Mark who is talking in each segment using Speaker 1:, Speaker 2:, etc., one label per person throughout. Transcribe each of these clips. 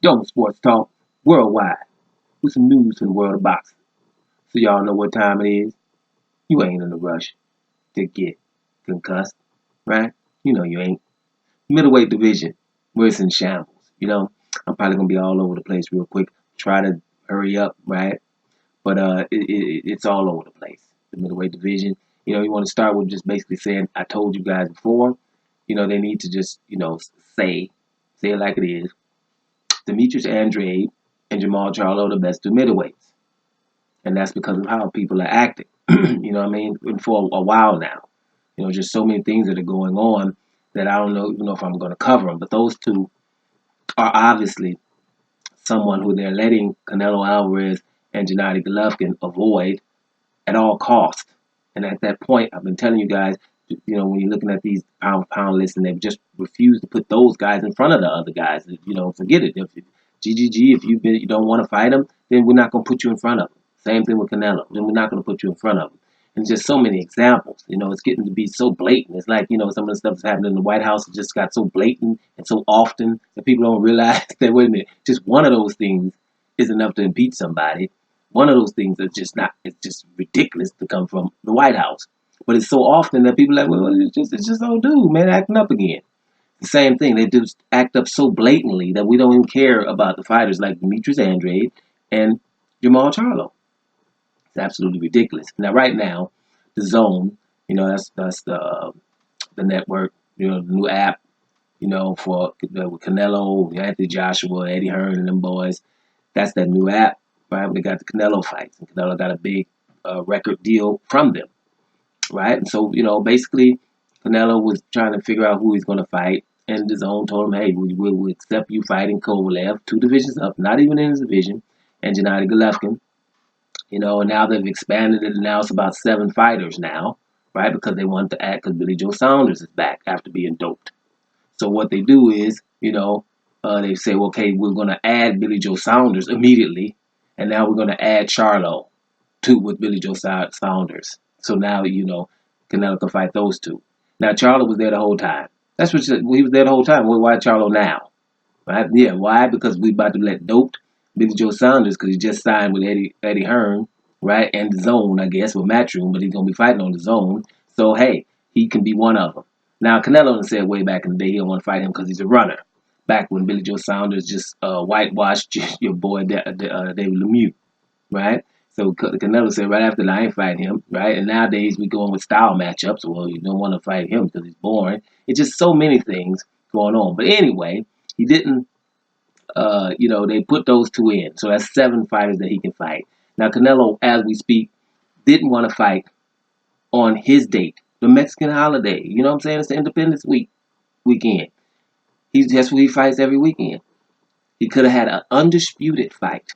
Speaker 1: Yo, Sports Talk, worldwide, with some news from the world of boxing. So y'all know what time it is. You ain't in a rush to get concussed, right? You know you ain't. Middleweight division, where it's in shambles. I'm probably gonna be all over the place real quick. Try to hurry up, right? But it's all over the place. The middleweight division. You want to start with just basically saying, I told you guys before. They need to just say it like it is. Demetrius Andrade and Jermall Charlo, the best two middleweights. And that's because of how people are acting. You know what I mean? And for a while now. Just so many things that are going on that I don't know even know if I'm going to cover them. But those two are obviously someone who they're letting Canelo Alvarez and Gennady Golovkin avoid at all costs. And at that point, I've been telling you guys, when you're looking at these pound lists, and they've just refused to put those guys in front of the other guys. Forget it. If GGG, if you don't want to fight them, then we're not going to put you in front of them. Same thing with Canelo. Then we're not going to put you in front of them. And just so many examples. It's getting to be so blatant. It's like, some of the stuff that's happening in the White House just got so blatant and so often that people don't realize that, wait a minute, just one of those things is enough to impeach somebody. One of those things is just not, it's just ridiculous to come from the White House. But it's so often that people are like, well, it's just old dude, man, acting up again. The same thing. They just act up so blatantly that we don't even care about the fighters like Demetrius Andrade and Jermall Charlo. It's absolutely ridiculous. Now, right now, the Zone, that's the network, the new app, for with Canelo, Anthony Joshua, Eddie Hearn, and them boys. That's that new app, right? They got the Canelo fights, and Canelo got a big record deal from them, right? And so, basically, Canelo was trying to figure out who he's going to fight, and the Zone told him, hey, we'll accept you fighting Kovalev, 2 divisions up, not even in his division, and Gennady Golovkin. And now they've expanded it, and now it's about 7 fighters now, right? Because they want to act, because Billy Joe Saunders is back after being doped. So what they do is, they say, okay, we're going to add Billy Joe Saunders immediately, and now we're going to add Charlo with Billy Joe Saunders. So now, Canelo can fight those two. Now, Charlo was there the whole time. That's what he was there the whole time. Well, why Charlo now? Right? Yeah, why? Because we about to let doped Billy Joe Saunders, because he just signed with Eddie Hearn, right? And the Zone, I guess, with Matchroom, but he's going to be fighting on the Zone. So, hey, he can be one of them. Now, Canelo said way back in the day he don't want to fight him because he's a runner. Back when Billy Joe Saunders just whitewashed your boy David Lemieux, right? So Canelo said right after that, I ain't fighting him, right? And nowadays we going with style matchups. Well, you don't want to fight him because he's boring. It's just so many things going on. But anyway, he didn't, they put those 2 in. So that's 7 fighters that he can fight. Now, Canelo, as we speak, didn't want to fight on his date, the Mexican holiday. You know what I'm saying? It's the Independence weekend. That's what he fights every weekend. He could have had an undisputed fight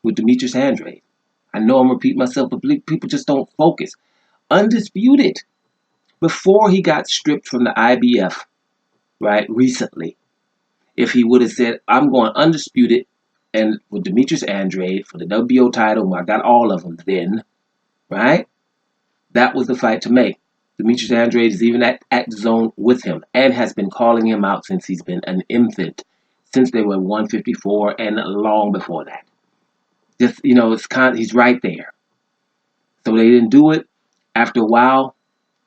Speaker 1: with Demetrius Andrade. I know I'm repeating myself, but people just don't focus. Undisputed. Before he got stripped from the IBF, right, recently, if he would have said, I'm going undisputed and with Demetrius Andrade for the WBO title, I got all of them then, right? That was the fight to make. Demetrius Andrade is even at the Zone with him and has been calling him out since he's been an infant, since they were 154 and long before that. Just, he's right there. So they didn't do it. After a while,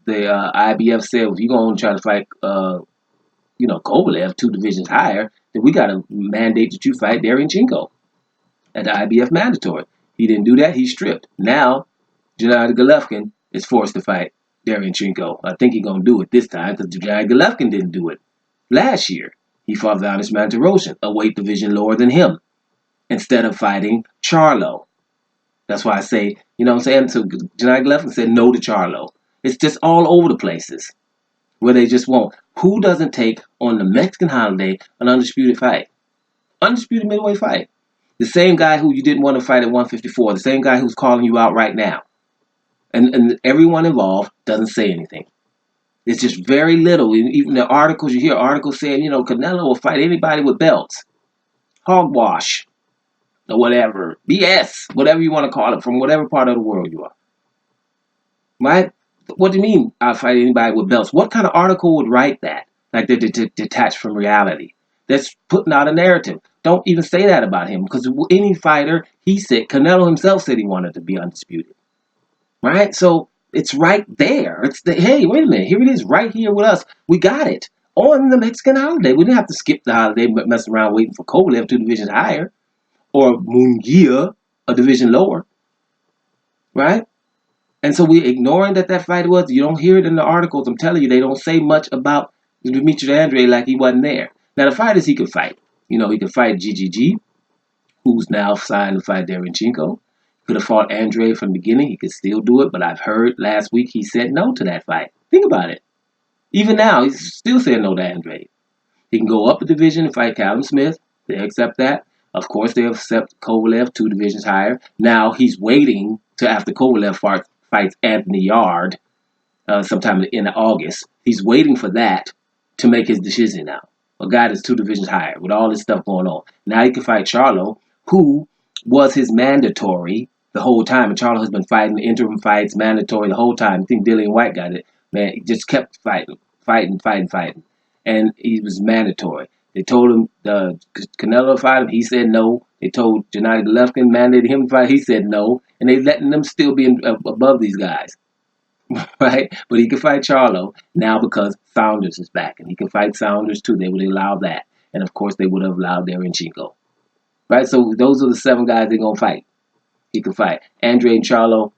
Speaker 1: the IBF said, if you're going to try to fight, Kovalev 2 divisions higher, then we got to mandate that you fight Derenchenko at the IBF mandatory. He didn't do that. He stripped. Now, Gennady Golovkin is forced to fight Derenchenko. I think he's going to do it this time because Gennady Golovkin didn't do it last year. He fought Vanis Mantarosian, a weight division lower than him, instead of fighting Charlo. That's why I say, you know what I'm saying? So Gennady Golovkin said no to Charlo. It's just all over the places where they just won't. Who doesn't take on the Mexican holiday an undisputed fight? Undisputed middleweight fight. The same guy who you didn't want to fight at 154, the same guy who's calling you out right now. And everyone involved doesn't say anything. It's just very little. Even the articles, you hear articles saying, Canelo will fight anybody with belts. Hogwash. Or whatever. BS. Whatever you want to call it, from whatever part of the world you are. Right? What do you mean I'll fight anybody with belts? What kind of article would write that? Like they're detached from reality. that's putting out a narrative. Don't even say that about him, because any fighter, he said, Canelo himself said he wanted to be undisputed, right? So it's right there. Hey, wait a minute, here it is, right here with us. We got it on the Mexican holiday. We didn't have to skip the holiday, but mess around waiting for Kovalev 2 divisions higher, or Munguia a division lower, right? And so we're ignoring that fight was. You don't hear it in the articles. I'm telling you, they don't say much about Demetrius Andrade like he wasn't there. Now, the fighters he could fight. He could fight GGG, who's now signed to fight Derenchenko. He could have fought Andrade from the beginning. He could still do it, but I've heard last week he said no to that fight. Think about it. Even now, he's still saying no to Andrade. He can go up a division and fight Callum Smith. They accept that. Of course, they accept Kovalev 2 divisions higher. Now he's waiting to after Kovalev fights Anthony Yard sometime in August. He's waiting for that to make his decision now. A guy that's 2 divisions higher with all this stuff going on. Now he can fight Charlo, who was his mandatory the whole time. And Charlo has been fighting interim fights, mandatory the whole time. I think Dillian White got it. Man, he just kept fighting. And he was mandatory. They told him Canelo fight him. He said no. They told Gennady Golovkin mandated him to fight. He said no. And they letting them still be above these guys, right? But he can fight Charlo now because Saunders is back, and he can fight Saunders too. They would allow that, and of course they would have allowed Derenchenko, right? So those are the 7 guys they're gonna fight. He can fight Andrade and Charlo.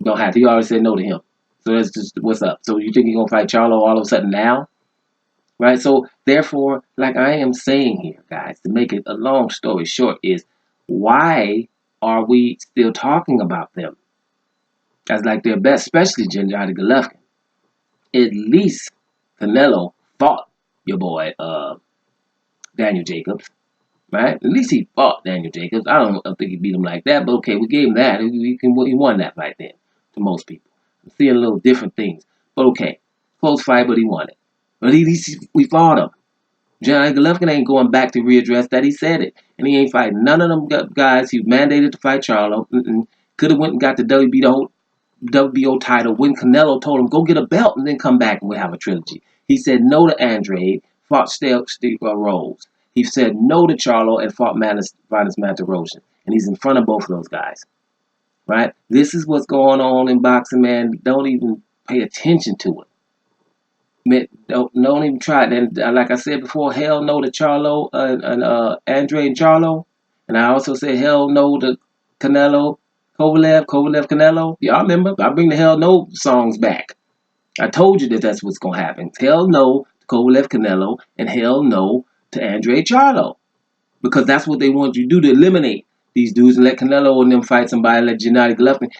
Speaker 1: Don't have to. He already said no to him. So that's just what's up. So you think he's gonna fight Charlo all of a sudden now? Right? So therefore, like I am saying here, guys, to make it a long story short, is why are we still talking about them as like their best, especially Gennady Golovkin? At least Canelo fought your boy Daniel Jacobs, right? At least he fought Daniel Jacobs. I don't think he beat him like that, but okay, we gave him that. He won that fight then to most people. I'm seeing a little different things, but okay, close fight, but he won it. But at least we fought him. Gennady Golovkin ain't going back to readdress that. He said it. And he ain't fighting none of them guys. He was mandated to fight Charlo. Could have went and got the WBO title when Canelo told him, go get a belt and then come back and we'll have a trilogy. He said no to Andrade, fought Steve Rose. He said no to Charlo and fought Vanis Mantarosian. And he's in front of both of those guys. Right? This is what's going on in boxing, man. Don't even pay attention to it. Don't even try it. And like I said before, hell no to Charlo and Andrade and Charlo. And I also said hell no to Canelo, Kovalev, Canelo. Y'all remember? I bring the hell no songs back. I told you that's what's going to happen. Hell no to Kovalev, Canelo, and hell no to Andrade Charlo. Because that's what they want you to do, to eliminate these dudes and let Canelo and them fight somebody, let Gennady Golovkin.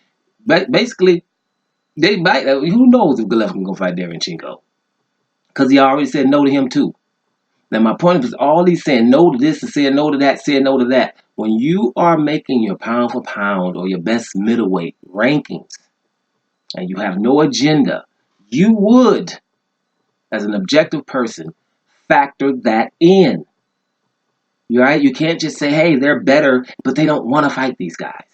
Speaker 1: Basically, they might. Who knows if Golovkin going to fight Derenchenko? Because he already said no to him too. Now my point is, all he's saying no to this and saying no to that, saying no to that. When you are making your pound for pound or your best middleweight rankings and you have no agenda, you would, as an objective person, factor that in. Right? You can't just say, hey, they're better, but they don't want to fight these guys.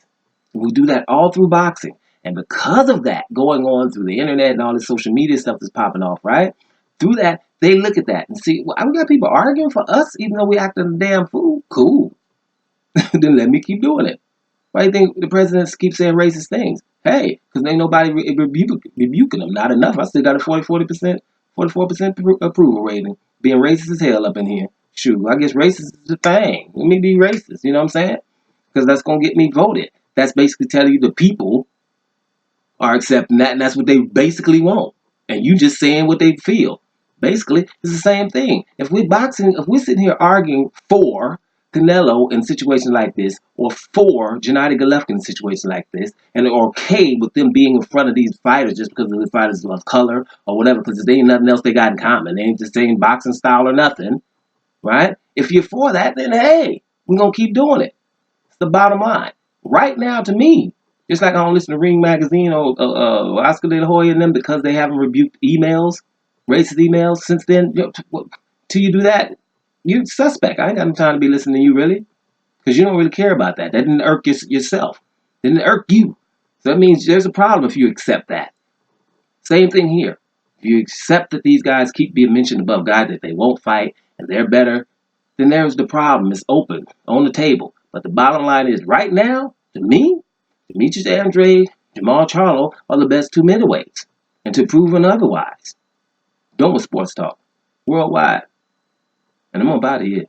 Speaker 1: We do that all through boxing. And because of that, going on through the internet and all this social media stuff that's popping off, right? Through that, they look at that and see, well, we got people arguing for us, even though we acting a damn fool. Cool. Then let me keep doing it. Why do you think the presidents keep saying racist things? Hey, because ain't nobody rebuking them. Not enough. I still got a 44% approval rating. Being racist as hell up in here. Shoot, I guess racist is the thing. Let me be racist. You know what I'm saying? Because that's going to get me voted. That's basically telling you the people are accepting that, and that's what they basically want. And you just saying what they feel. Basically, it's the same thing. If we're sitting here arguing for Canelo in situations like this, or for Gennady Golovkin in a situation like this, and are okay with them being in front of these fighters just because the fighters of color or whatever, because there ain't nothing else they got in common. They ain't the same boxing style or nothing, right? If you're for that, then hey, we're going to keep doing it. It's the bottom line. Right now, to me, just like I don't listen to Ring Magazine or Oscar De La Hoya and them because they haven't rebuked emails, racist emails since then. Till you do that, you're suspect. I ain't got no time to be listening to you, really, because you don't really care about that. That didn't irk yourself. That didn't irk you. So that means there's a problem if you accept that. Same thing here. If you accept that these guys keep being mentioned above guys that they won't fight and they're better, then there's the problem. It's open, on the table. But the bottom line is, right now, to me, Demetrius Andrade, Jermall Charlo are the best two middleweights. And to proven otherwise. Done with sports talk. Worldwide. And I'm about to here.